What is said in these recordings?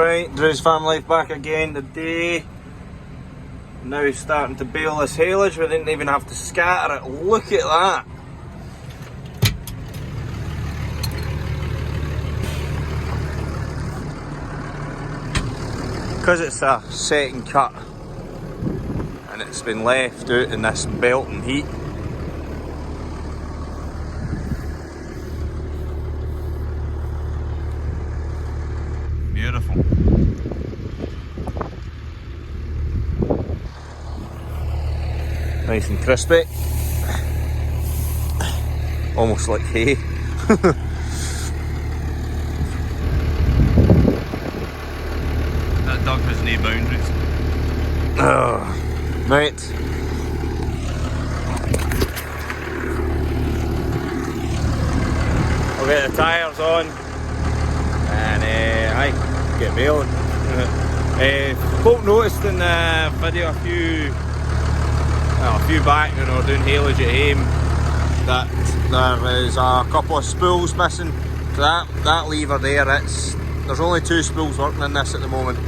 Right, Drew's Farm Life back again today. Now starting to bale this haylage. We didn't even have to scatter it. Look at that. Because it's a second cut and it's been left out in this belting heat. Beautiful. Nice and crispy. Almost like hay. That dog has no boundaries. Oh, right. I'll get the tyres on and aye, get baling. Folk noticed in the video a few back when we were doing haylage at home that there is a couple of spools missing. So that lever there, there's only 2 spools working in this at the moment.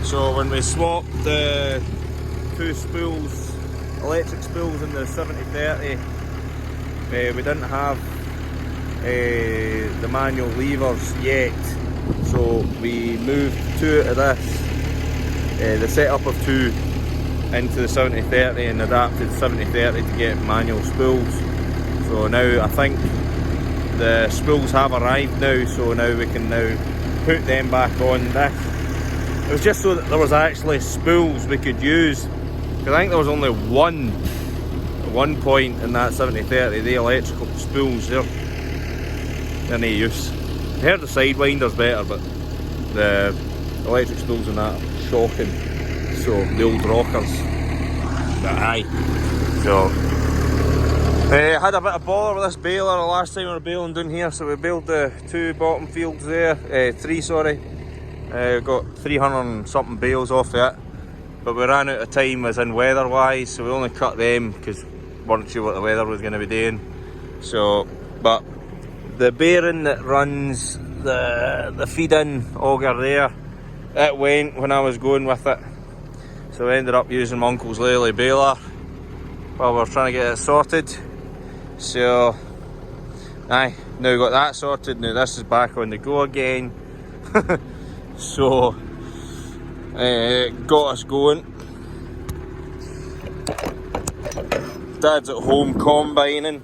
So when we swapped the 2 spools, electric spools in the 7040, we didn't have the manual levers yet, so we moved 2 out of this, the setup of 2 into the 7040 and adapted 7040 to get manual spools. So now I think the spools have arrived now, so now we can now put them back on this. It was just so that there was actually spools we could use, because I think there was only one at one point in that 7040, the electrical spools, they're no use. I heard the sidewinders better, but the electric spools and that are shocking. So the old rockers, but aye. So had a bit of bother with this baler the last time we were baling down here. So we baled the 2 bottom fields there, 3 sorry. Got 300 and something bales off it, but we ran out of time as in weather wise, so we only cut them because we weren't sure what the weather was going to be doing. So, but the bearing that runs the feed-in auger there, it went when I was going with it. So I ended up using my uncle's Lely baler while we were trying to get it sorted. So, aye, now got that sorted, now this is back on the go again. So, got us going. Dad's at home combining.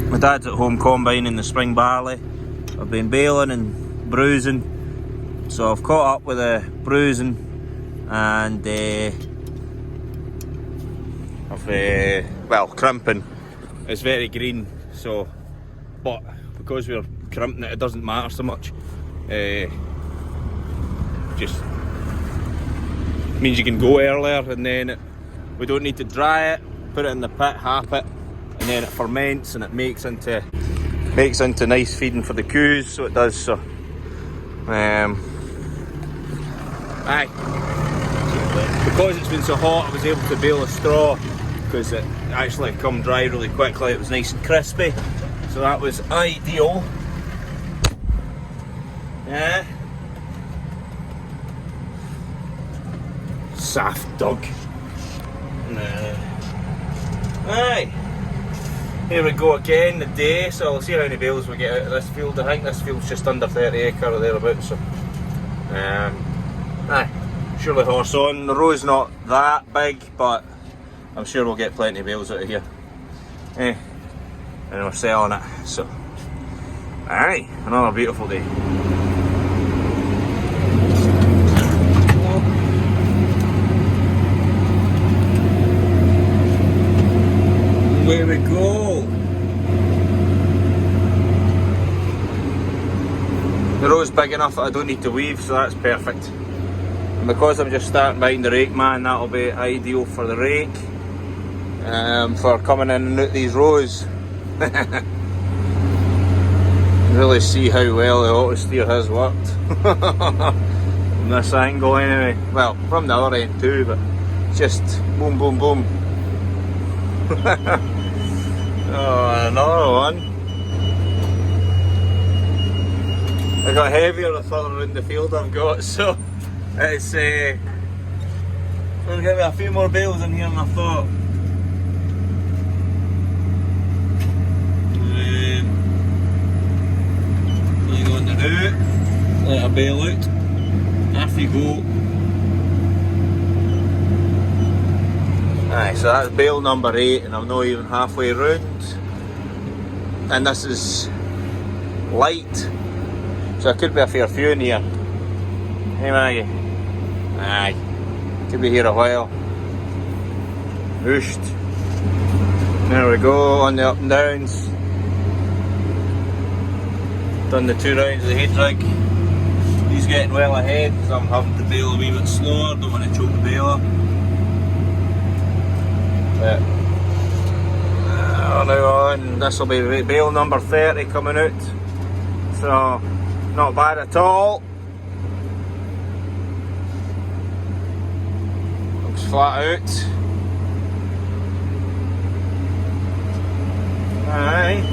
My dad's at home combining the spring barley. I've been baling and bruising, so I've caught up with the bruising and well, crimping. It's very green, so, but because we're crimping it doesn't matter so much. Just means you can go earlier, and then we don't need to dry it, put it in the pit, hap it, and then it ferments and it makes into nice feeding for the coos, so it does. So aye, because it's been so hot I was able to bale a straw because it actually come dry really quickly. It was nice and crispy, so that was ideal. Yeah, saft dog. Aye, here we go again, the day. So we'll see how many bales we get out of this field. I think this field's just under 30 acre or thereabouts. So aye, surely horse on. The row's not that big, but I'm sure we'll get plenty of bales out of here. And we're selling it. So aye, another beautiful day. There we go. The row's big enough that I don't need to weave, so that's perfect. And because I'm just starting behind the rake man, that'll be ideal for the rake, for coming in and out these rows. Really see how well the auto steer has worked. from this angle anyway. Well, from the other end too, but just boom, boom, boom. Oh, another one. I got heavier the further around the field I've got, so it's going to give me a few more bales in here than I thought. What are you going to do? Let a bale out. Off you go. Aye, so that's bale number 8 and I'm not even halfway round. And this is light, so there could be a fair few in here. Hey Maggie? Aye, could be here a while. Whooshed. There we go, on the up and downs. Done the 2 rounds of the head rig. He's getting well ahead because I'm having to bale a wee bit slower, don't want to choke the baler. But now on, this will be bale number 30 coming out, so not bad at all. Looks flat out. Aye.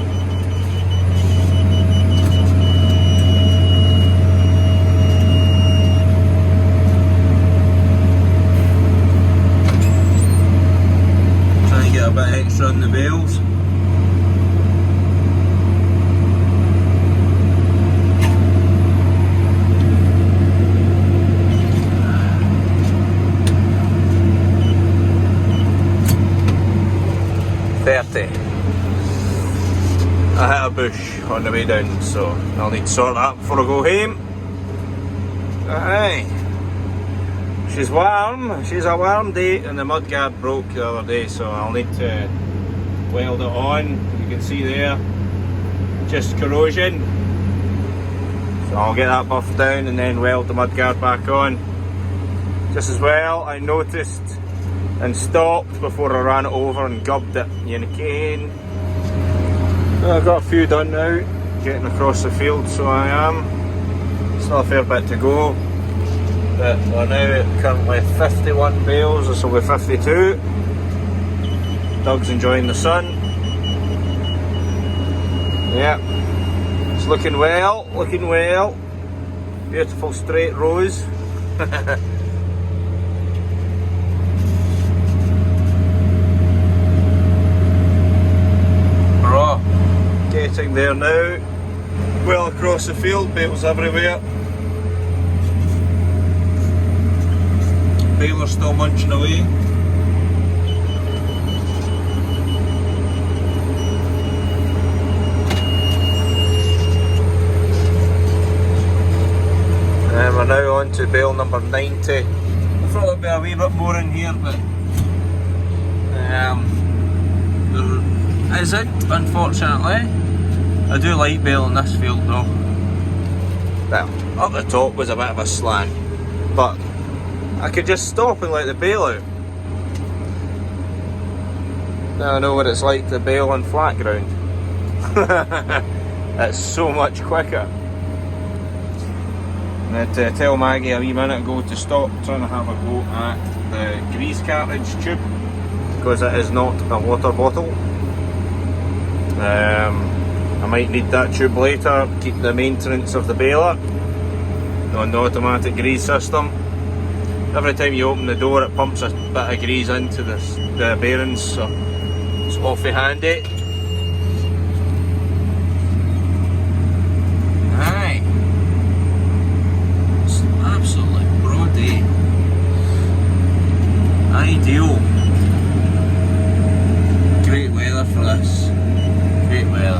Get a bit extra on the bales. I hit a bush on the way down, so I'll need to sort that before I go home. Aye. She's warm, she's a warm day, and the mudguard broke the other day, so I'll need to weld it on. You can see there, just corrosion. So I'll get that buffed down and then weld the mudguard back on. Just as well, I noticed and stopped before I ran it over and gubbed it. You can. I've got a few done now, getting across the field, so I am. Still a fair bit to go. But we're now at currently 51 bales, this will be 52. Doug's enjoying the sun. Yeah, it's looking well, looking well. Beautiful straight rows. Getting there now. Well across the field, bales everywhere. Baler's still munching away. And we're now on to bale number 90. I thought there'd be a wee bit more in here, but there isn't, unfortunately. I do like baling this field though. Well, up the top was a bit of a slant, but I could just stop and let the bale out. Now I know what it's like to bale on flat ground. It's so much quicker. I had to tell Maggie a wee minute ago to stop trying to have a go at the grease cartridge tube, because it is not a water bottle. I might need that tube later, keep the maintenance of the baler on the automatic grease system. Every time you open the door it pumps a bit of grease into the bearings, so it's awfully handy. Aye, it's absolutely broad day. Ideal. Great weather for this. Great weather.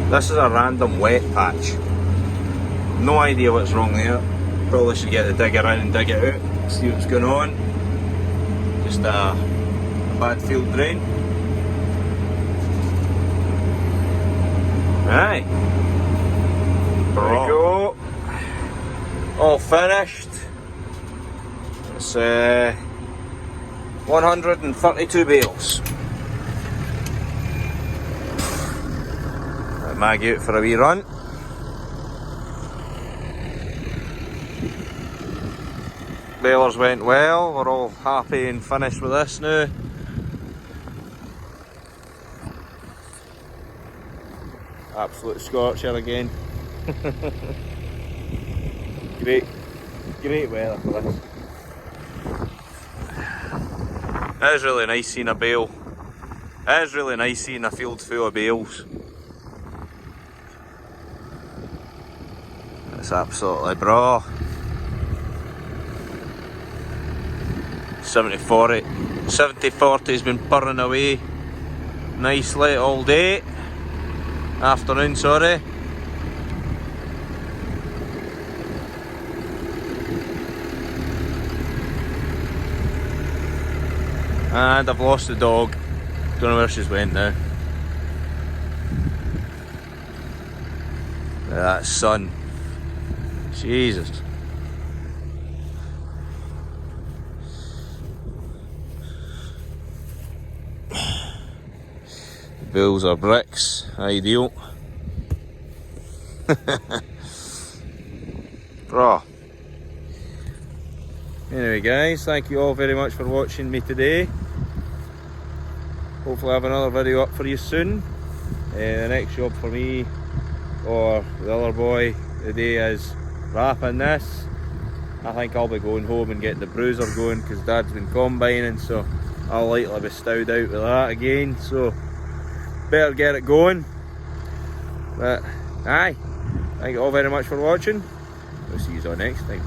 This is a random wet patch. No idea what's wrong there. Probably should get the digger in and dig it out, see what's going on. Just a bad field drain. Right. There we go. All finished. It's 132 bales. Maggie out for a wee run. balers went well, we're all happy and finished with this now. Absolute scorcher again. Great weather for this. It is really nice seeing a bale. It is really nice seeing a field full of bales. It's absolutely bra. 7040 has been purring away nicely all day. Afternoon, sorry. And I've lost the dog. Don't know where she's went now. That sun. Jesus. Bills are bricks, ideal. Bro. Anyway guys, thank you all very much for watching me today. Hopefully I have another video up for you soon. The next job for me or the other boy today is wrapping this. I think I'll be going home and getting the bruiser going because Dad's been combining, so I'll likely be stowed out with that again, so better get it going. But aye, thank you all very much for watching. We'll see you all next time.